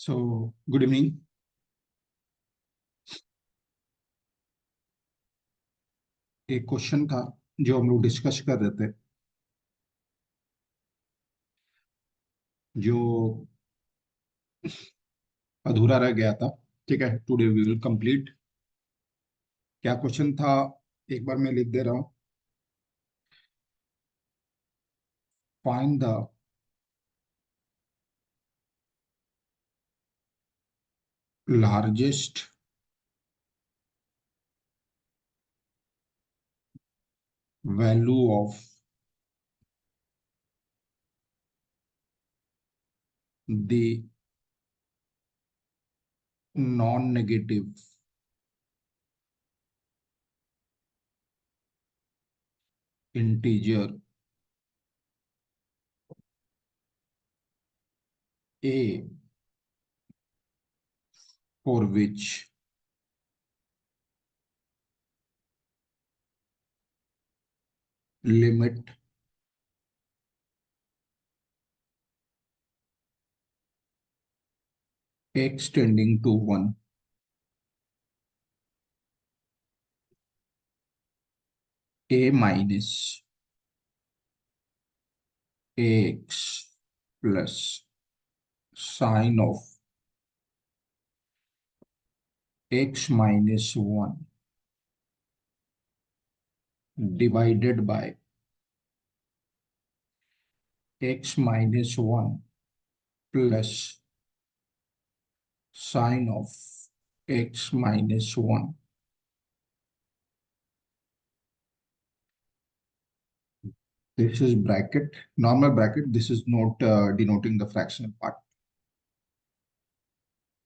So good evening. एक question था जो हम लोग डिस्कस कर रहे थे, जो अधूरा रह गया था। ठीक है, टुडे वी विल कंप्लीट। क्या क्वेश्चन था? एक बार मैं लिख दे रहा हूँ। Find the largest value of the non negative integer a for which limit x tending to 1, a minus ax plus sine of x minus 1 divided by x minus 1 plus sine of x minus 1. This is bracket, normal bracket. This is not denoting the fractional part.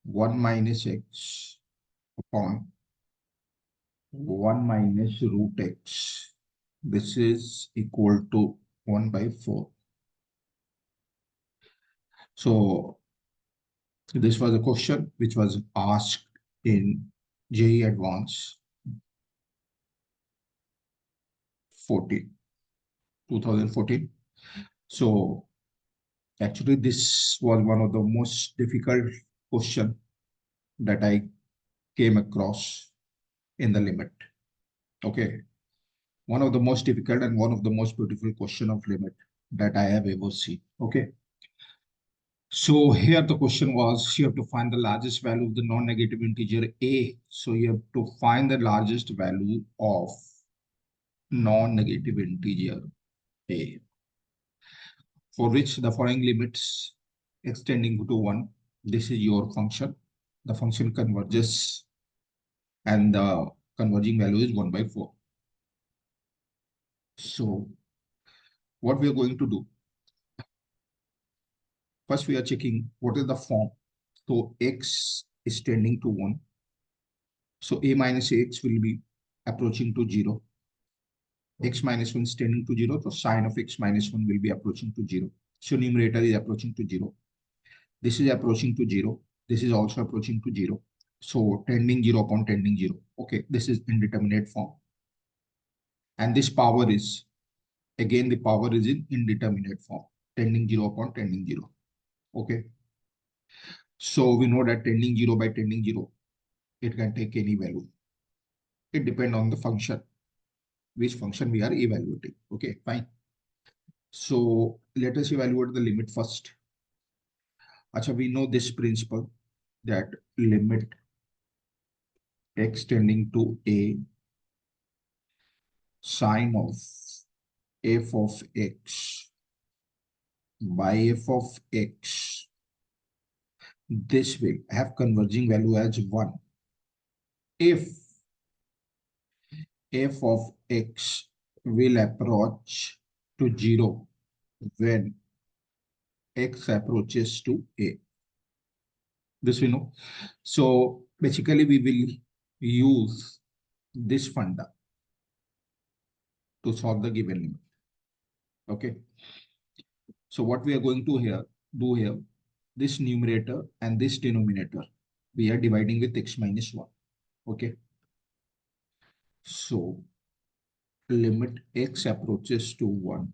1 minus x upon 1 minus root x. This is equal to 1 by 4. So this was a question which was asked in JEE Advance 14, 2014. So actually this was one of the most difficult question that I came across in the limit. Okay. One of the most difficult and one of the most beautiful question of limit that I have ever seen. Okay. So here the question was, you have to find the largest value of the non-negative integer a. So you have to find the largest value of non-negative integer a, for which the following limits extending to 1. This is your function. The function converges and the converging value is 1 by 4. So what we are going to do, first we are checking what is the form. So x is tending to 1. So a minus x will be approaching to 0. X minus 1 is tending to 0. So sine of x minus 1 will be approaching to 0. So numerator is approaching to 0. This is approaching to 0. This is also approaching to 0. So tending 0 upon tending 0. Okay, this is indeterminate form. And this power is, again, the power is in indeterminate form, tending 0 upon tending 0. Okay. So we know that tending 0 by tending 0, it can take any value. It depends on the function, which function we are evaluating. Okay, fine. So let us evaluate the limit first. Achha, we know this principle that limit x tending to a sine of f of x by f of x, this will have converging value as 1 if f of x will approach to 0 when x approaches to a. This we know. So basically we will use this funda to solve the given limit. Okay. So what we are going to do here, this numerator and this denominator, we are dividing with x minus 1. Okay. So limit x approaches to 1.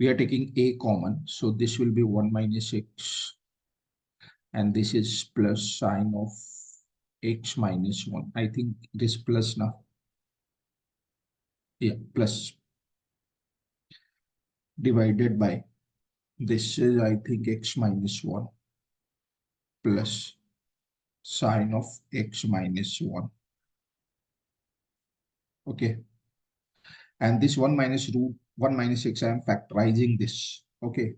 We are taking a common, so this will be 1 minus x, and this is plus sine of x minus 1. I think it is plus now. Yeah, plus, divided by, this is I think x minus 1 plus sine of x minus 1. Okay, and this 1 minus root 1 minus x, I am factorizing this. Okay,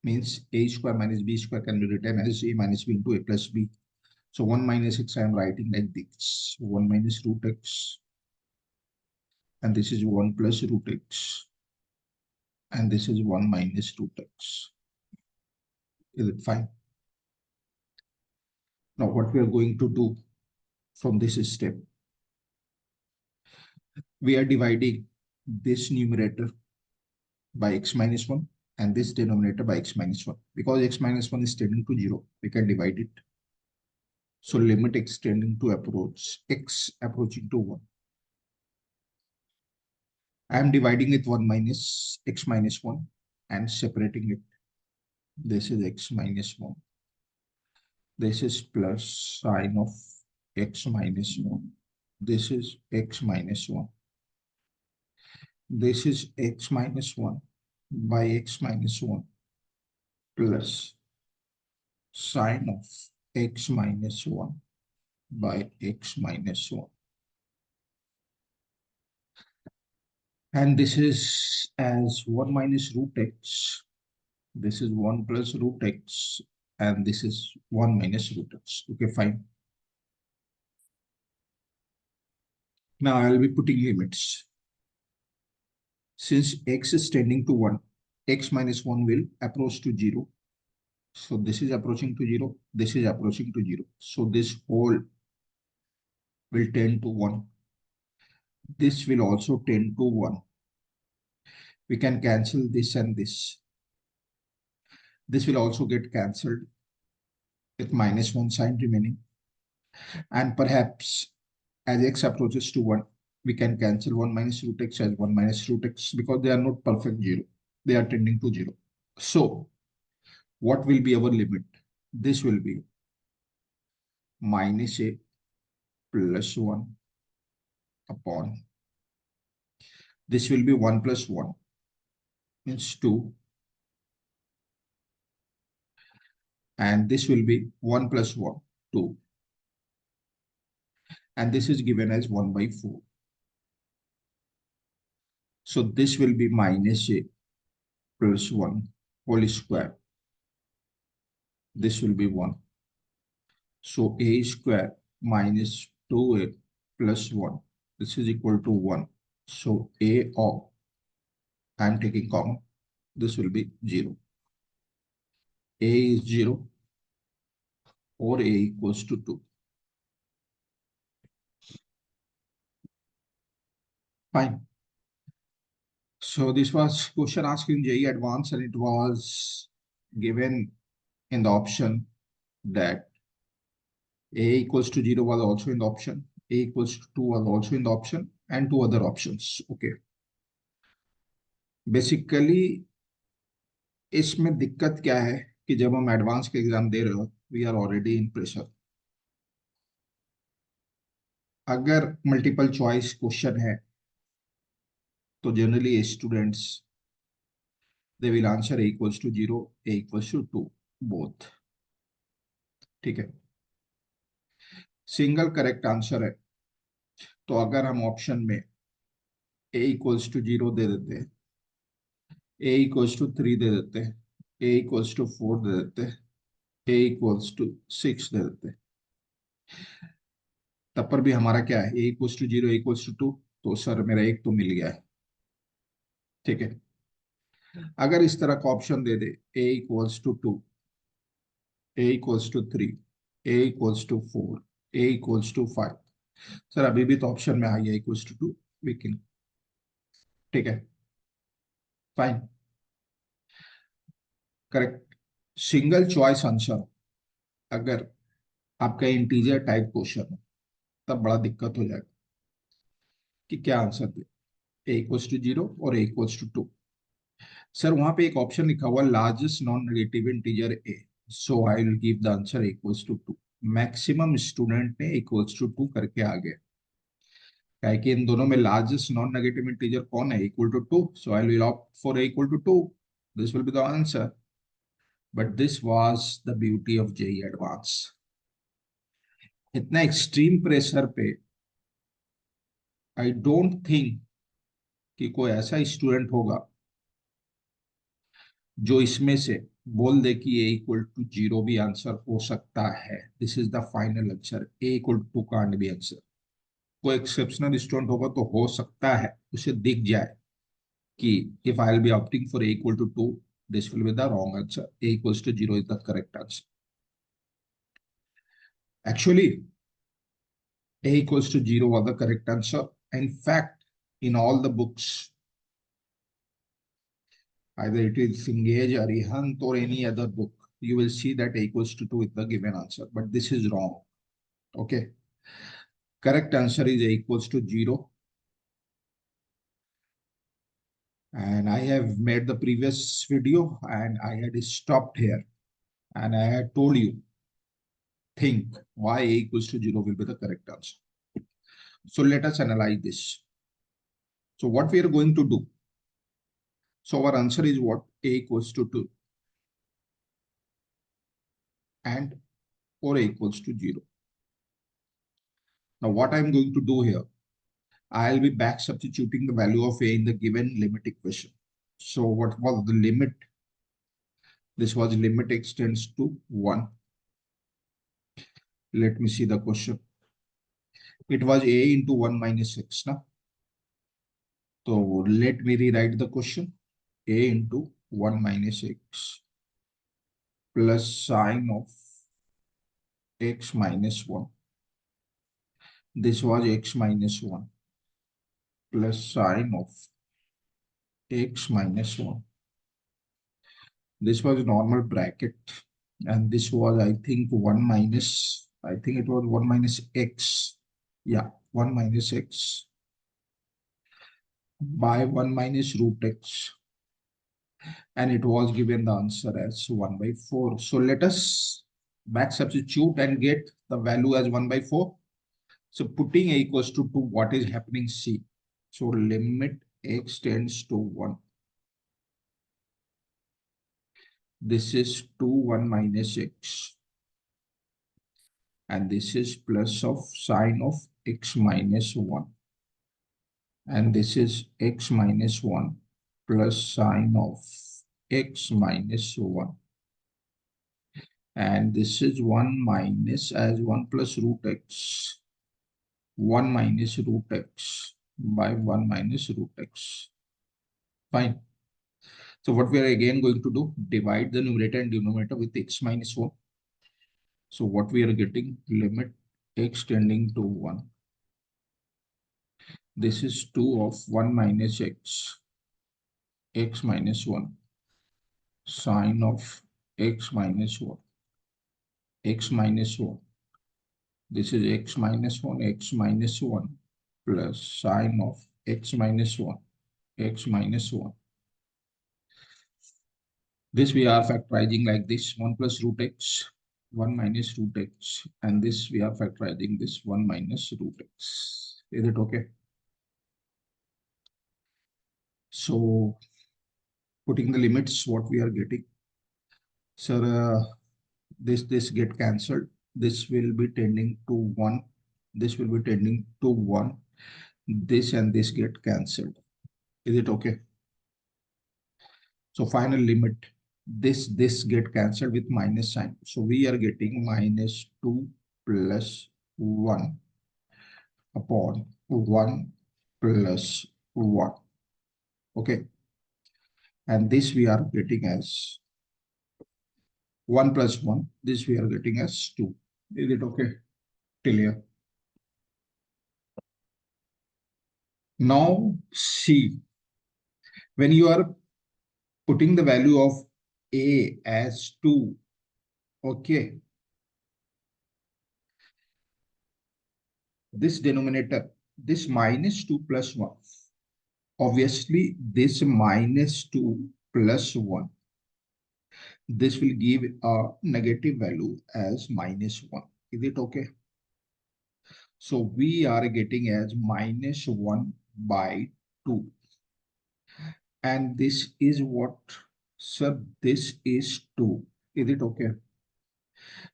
means a square minus b square can be written as a minus b into a plus b. So 1 minus x I am writing like this, 1 minus root x, and this is 1 plus root x, and this is 1 minus root x. Is it fine? Now what we are going to do from this step, we are dividing this numerator by x minus 1 and this denominator by x minus 1. Because x minus 1 is tending to 0, we can divide it. So limit x tending to approach, x approaching to 1. I am dividing it 1 minus x minus 1 and separating it. This is x minus 1. This is plus sine of x minus 1. This is x minus 1. This is x minus 1 by x minus 1 plus sine of x minus 1 by x minus 1. And this is as 1 minus root x. This is 1 plus root x. And this is 1 minus root x. Okay, fine. Now I will be putting limits. Since x is tending to 1, x minus 1 will approach to 0. So this is approaching to 0. This is approaching to 0. So this whole will tend to 1. This will also tend to 1. We can cancel this and this. This will also get cancelled with minus 1 sign remaining. And perhaps as x approaches to 1, we can cancel 1 minus root x as 1 minus root x because they are not perfect 0. They are tending to 0. So what will be our limit? This will be minus a plus 1 upon. This will be 1 plus 1 means 2. And this will be 1 plus 1, 2. And this is given as 1 by 4. So this will be minus a plus 1 whole square. This will be 1. So a square minus 2a plus 1. This is equal to 1. So a of, I am taking common, this will be 0. A is 0 or a equals to 2. Fine. So this was question asked in JEE Advanced, and it was given in the option that a equals to 0 was also in the option, a equals to 2 was also in the option, and two other options. Okay. Basically, इसमें दिक्कत क्या है कि जब हम advance के exam दे रहे हो, we are already in pressure. अगर मल्टीपल चॉइस क्वेश्चन है तो generally students they will answer a equals to 0, a equals to 2, both. ठीक है. सिंगल करेक्ट आंसर है तो अगर हम ऑप्शन में a equals to 0 दे देते हैं, a equals to 3 दे देते हैं, a equals to 4 दे देते हैं, a equals to 6 दे देते हैं, तब पर भी हमारा क्या है, a equals to 0, a equals to 2, तो सर मेरा एक तो मिल गया है. ठीक है. अगर इस तरह का option they they a equals to 2, a equals to 3, a equals to 4, a equals to 5, sir अभी भी तो ऑप्शन में आई है equals to 2, वी कैन. ठीक है. Fine. Correct. Single choice answer अगर आपका इंटीजर टाइप क्वेश्चन है तब बड़ा दिक्कत हो जाएगा कि क्या answer they, a equals to 0 और a equals to 2. सर वहां पे एक ऑप्शन लिखा हुआ largest non negative integer a, so I will give the answer equals to 2। Maximum student ने इक्वल्स टू 2 करके आ गए, क्या है कि इन दोनों में लार्जेस्ट नॉन नेगेटिव इंटीजर कौन है, equal to 2, so I will opt for equal to 2। This will be the answer. But this was the beauty of JEE advance. इतना एक्सट्रीम प्रेशर पे आई डोंट थिंक कि कोई ऐसा student होगा जो इसमें से बोल दे कि ए इक्वल टू 0 भी आंसर हो सकता है। This is the final answer, a equal to can't be answer. कोई एक्सेप्शनल स्टूडेंट होगा तो हो सकता है उसे दिख जाए कि if I'll be opting for a equal to 2, this will be the wrong answer. A equals to 0 is the correct answer. Actually, A equals to 0 was the correct answer. In fact, in all the books, either it is Engage, Arihant, or any other book, you will see that A equals to 2 is the given answer. But this is wrong. Okay. Correct answer is A equals to 0. And I have made the previous video and I had stopped here. And I had told you, think why A equals to 0 will be the correct answer. So let us analyze this. So what we are going to do? So our answer is what? A equals to 2 and or A equals to 0. Now what I'm going to do here, I'll be back substituting the value of A in the given limit equation. So what was the limit? This was limit extends to 1. Let me see the question. It was A into 1 minus x. Now, so let me rewrite the question. A into 1 minus x plus sine of x minus 1. This was x minus 1 plus sine of x minus 1. This was normal bracket and this was, I think, 1 minus, I think it was 1 minus x. Yeah, 1 minus x by 1 minus root x. And it was given the answer as 1 by 4. So let us back substitute and get the value as 1 by 4. So putting a equals to 2, what is happening? See. So limit x tends to 1. This is 2 1 minus x. And this is plus of sine of x minus 1. And this is x minus 1 plus sine of x minus 1. And this is 1 minus as 1 plus root x. 1 minus root x by 1 minus root x. Fine. So what we are again going to do, divide the numerator and denominator with x minus 1. So what we are getting, limit x tending to 1. This is 2 of 1 minus x, x minus 1, sine of x minus 1, x minus 1. This is x minus 1, x minus 1 plus sine of x minus 1, x minus 1. This we are factorizing like this, 1 plus root x, 1 minus root x, and this we are factorizing this 1 minus root x. Is it okay? So putting the limits, what we are getting. Sir, this get cancelled. This will be tending to 1. This will be tending to 1. This and this get cancelled. Is it okay? So final limit, this get cancelled with minus sign. So we are getting minus 2 plus 1 upon 1 plus 1. Okay. And this we are getting as 1 plus 1. This we are getting as 2. Is it okay till here? Now see, when you are putting the value of A as 2, okay, this denominator, this minus 2 plus 1, obviously this minus 2 plus 1. This will give a negative value as -1. Is it okay? So we are getting as -1 by 2. And this is what, sir? This is 2. Is it okay?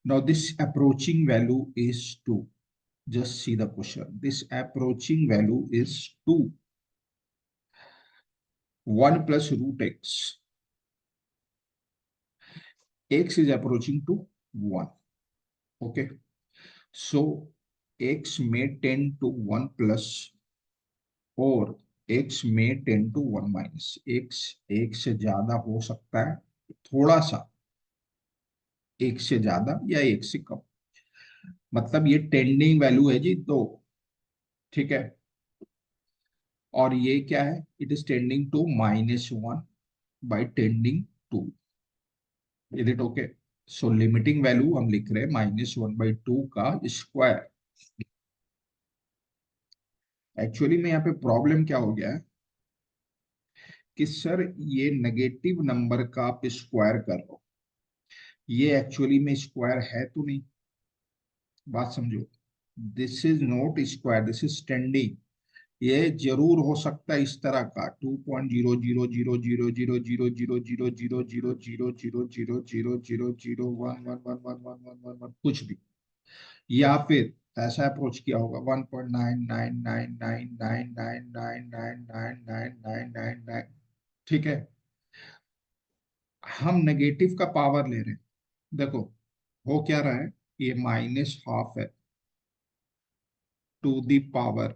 Now this approaching value is 2. Just see the question. This approaching value is 2. 1 plus root x. X is approaching to 1. Okay. So x may tend to 1 plus, और x में 10 to 1 minus. x एक से ज्यादा हो सकता है, थोड़ा सा, एक से ज्यादा या एक से कम. मतलब ये टेंडिंग वैल्यू है जी 2. ठीक है. और ये क्या है? It is tending to -1 by tending 2. Is it okay? So limiting value हम लिख रहे हैं -1/2 का स्क्वायर. एक्चुअली में यहाँ पे प्रॉब्लम क्या हो गया है कि सर ये नेगेटिव नंबर का आप स्क्वायर कर रहे हो. ये एक्चुअली में स्क्वायर है तो नहीं. बात समझो. This is not square, this is standing. ये जरूर हो सकता है इस तरह का 2.00000000000000000000000 कुछ भी, या फिर ऐसा अप्रोच किया होगा 1.999999999999. ठीक है. हम नेगेटिव का पावर ले रहे हैं. देखो हो क्या रहा है, ये -1/2 है टू द पावर.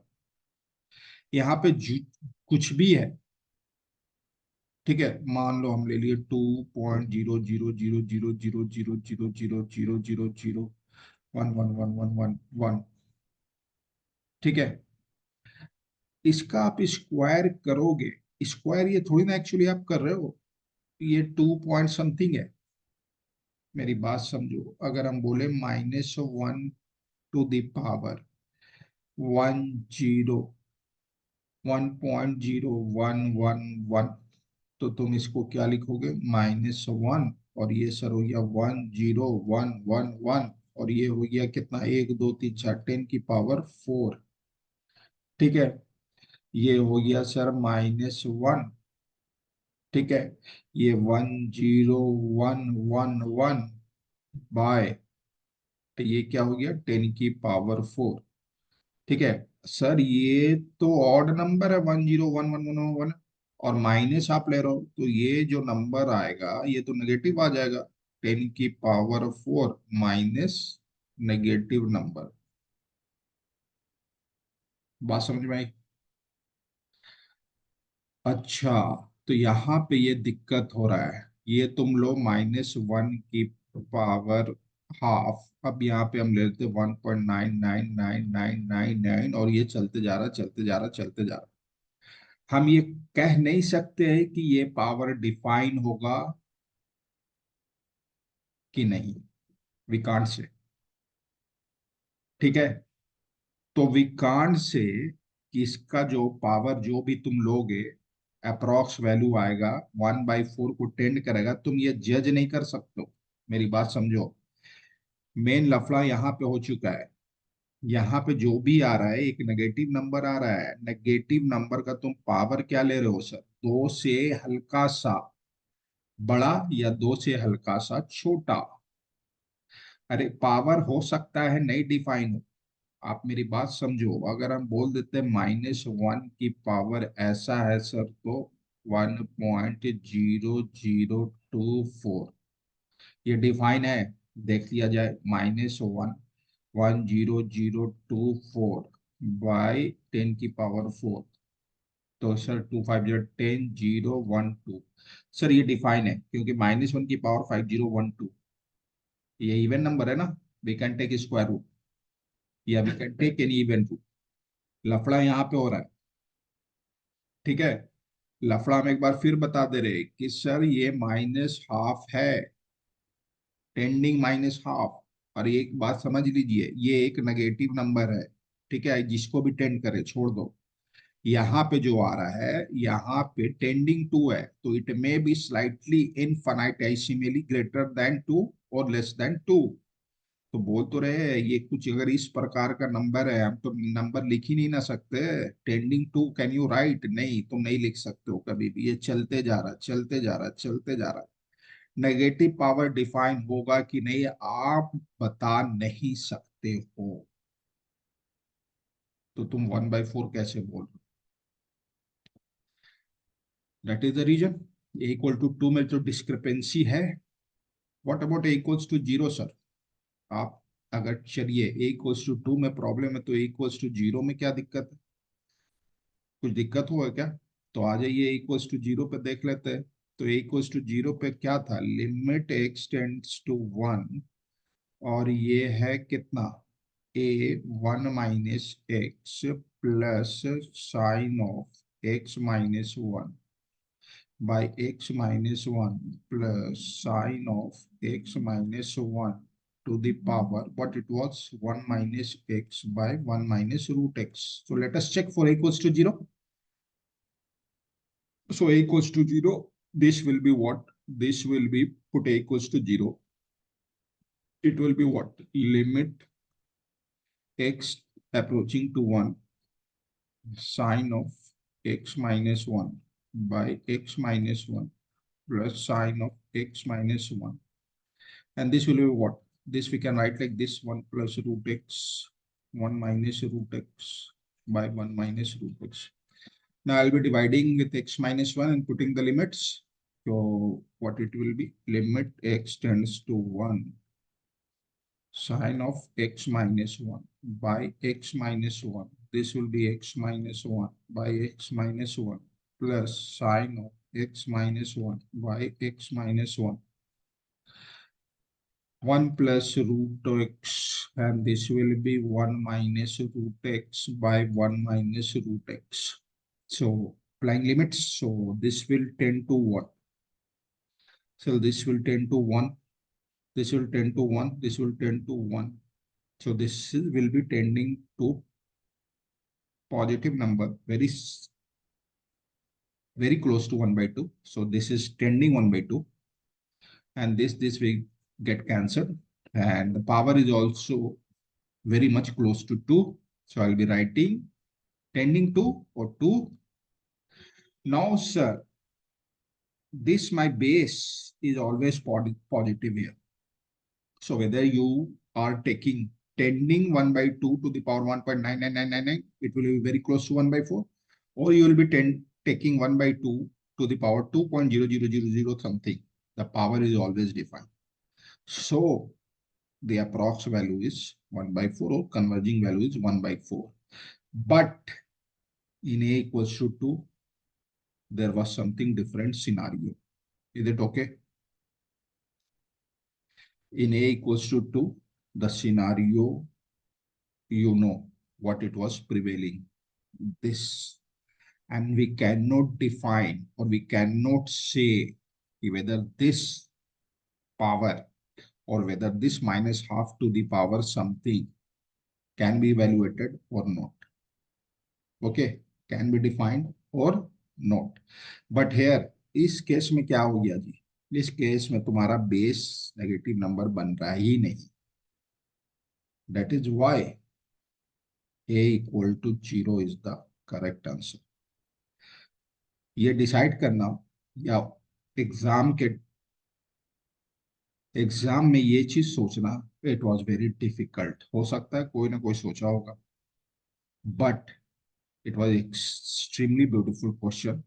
यहाँ पे कुछ भी है. ठीक है. मान लो हम ले लिए 2.00000000000000001111111. ठीक है. इसका आप स्क्वायर करोगे. स्क्वायर ये थोड़ी ना एक्चुअली आप कर रहे हो, ये 2 पॉइंट समथिंग है. मेरी बात समझो. अगर हम बोले -1 टू द पावर 1.0111, तो तुम इसको क्या लिखोगे? -1. और ये सर हो गया 10111. और ये हो गया कितना? 1 2 3 4 10 की पावर 4. ठीक है. ये हो गया सर -1. ठीक है. ये 10111 बाय, ये क्या हो गया? 10 की पावर 4. ठीक है. सर ये तो ऑड नंबर है 1011111, और माइनस आप ले रहे हो, तो ये जो नंबर आएगा ये तो नेगेटिव आ जाएगा. 10 की पावर 4 माइनस नेगेटिव नंबर. बात समझ में आई? अच्छा. तो यहाँ पे ये दिक्कत हो रहा है. ये तुम लो -1 की पावर हाफ. अब यहाँ पे हम ले लेते 1.999999, और ये चलते जा रहा, चलते जा रहा, चलते जा रहा. हम ये कह नहीं सकते हैं कि ये पावर डिफाइन होगा कि नहीं. We can't say. ठीक है. तो वी कांट से कि इसका जो पावर जो भी तुम लोगे, अप्रोक्स वैल्यू आएगा 1/4 को टेंड करेगा. तुम ये जज नहीं कर सकते हो. मेरी बात समझो. मेन लफड़ा यहाँ पे हो चुका है. यहाँ पे जो भी आ रहा है एक नेगेटिव नंबर आ रहा है. नेगेटिव नंबर का तुम पावर क्या ले रहे हो सर? 2 से हल्का सा बड़ा या 2 से हल्का सा छोटा. अरे पावर हो सकता है नहीं डिफाइन हो. आप मेरी बात समझो. अगर हम बोल देते हैं -1 की पावर ऐसा है सर, तो 1.0024 ये डिफाइन है. देख लिया जाए. -1 10024 बाई 10 की पावर 4. तो सर 2 5 0 10 0 1 2. सर ये डिफाइन है क्योंकि -1 की पावर 5012, ये इवन नंबर है ना. We can take square root या we can take any even root. लफड़ा यहाँ पे हो रहा है. ठीक है. लफड़ा हम एक बार फिर बता दे रहे कि सर ये -1/2 है, टेंडिंग -1/2. और एक बात समझ लीजिए, ये एक नेगेटिव नंबर है. ठीक है. जिसको भी टेंड करे छोड़ दो. यहाँ पे जो आ रहा है, यहाँ पे टेंडिंग टू है, तो it may be slightly infinitesimally greater than two और लेस देन टू। तो बोल तो रहे हैं ये कुछ अगर इस प्रकार का नंबर है, हम तो नंबर लिख ही नहीं ना सकते। Tending to can you write? नहीं, तुम नहीं लिख सकते हो कभी भी। ये चलते जा रहा, चलते जा रहा, चलते जा रहा। नेगेटिव पावर डिफाइन होगा कि नहीं, आप बता नहीं सकते हो। तो तुम 1/4 कैसे बोल रहे हो? That is the reason. A equal to 2 में जो डिस्क्रिपेंसी है। What about a equals to 0 sir? आप अगर चलिए ए इक्वल्स टू 2 में प्रॉब्लम है, तो ए इक्वल्स टू 0 में क्या दिक्कत है? कुछ दिक्कत हुआ क्या? तो आ जाइए इक्वल्स टू 0 पे देख लेते हैं। तो ए इक्वल्स टू 0 पे क्या था? Limit x tends to 1। और ये है कितना? A 1 - x plus sine of x - 1 by x - 1 plus sine of x - 1 to the power what it was 1 minus x by 1 minus root x. So let us check for a equals to 0. So a equals to 0, this will be what? This will be put a equals to 0. It will be what? Limit x approaching to 1 sine of x - 1 by x - 1 plus sine of x - 1. And this will be what? This we can write like this: 1 plus root x, 1 minus root x by 1 minus root x. Now I'll be dividing with x - 1 and putting the limits. So what it will be? Limit x tends to 1 sine of x - 1 by x - 1. This will be x - 1 by x - 1 plus sine of x - 1 by x - 1. 1 plus root x, and this will be 1 minus root x by 1 minus root x. So applying limits, so this will tend to 1. So this will tend to 1. This will tend to 1. This will tend to 1. So this will be tending to positive number, very close to 1/2. So this is tending 1/2, and this will get cancelled, and the power is also very much close to 2. So I'll be writing tending to or 2. Now, sir, this my base is always positive here. So whether you are taking tending 1/2 to the power 1.99999, it will be very close to 1/4, or you will be taking 1/2 to the power 2.0000 something. The power is always defined. So the approx value is 1/4, or converging value is 1/4. But in A equals to 2, there was something different scenario. Is it okay? In A equals to 2, the scenario, you know what it was prevailing. This. And we cannot define, or we cannot say whether this power or whether this minus half to the power something can be evaluated or not. Okay, can be defined or not. But here इस case में क्या हो गया जी? इस case में तुम्हारा base negative number बन रहा ही नहीं. That is why A equal to 0 is the correct answer. ये डिसाइड करना, या एग्जाम के एग्जाम में ये चीज सोचना, इट वाज वेरी डिफिकल्ट. हो सकता है कोई ना कोई सोचा होगा, but it was extremely beautiful question.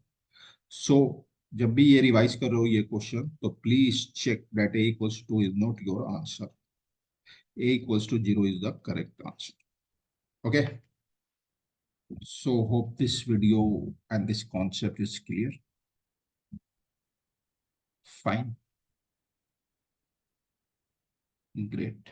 So जब भी ये रिवाइज कर रहे हो ये क्वेश्चन, तो please check that A equals to is not your answer. A equals to 0 is the correct answer. Okay. So hope this video and this concept is clear. Fine. Great.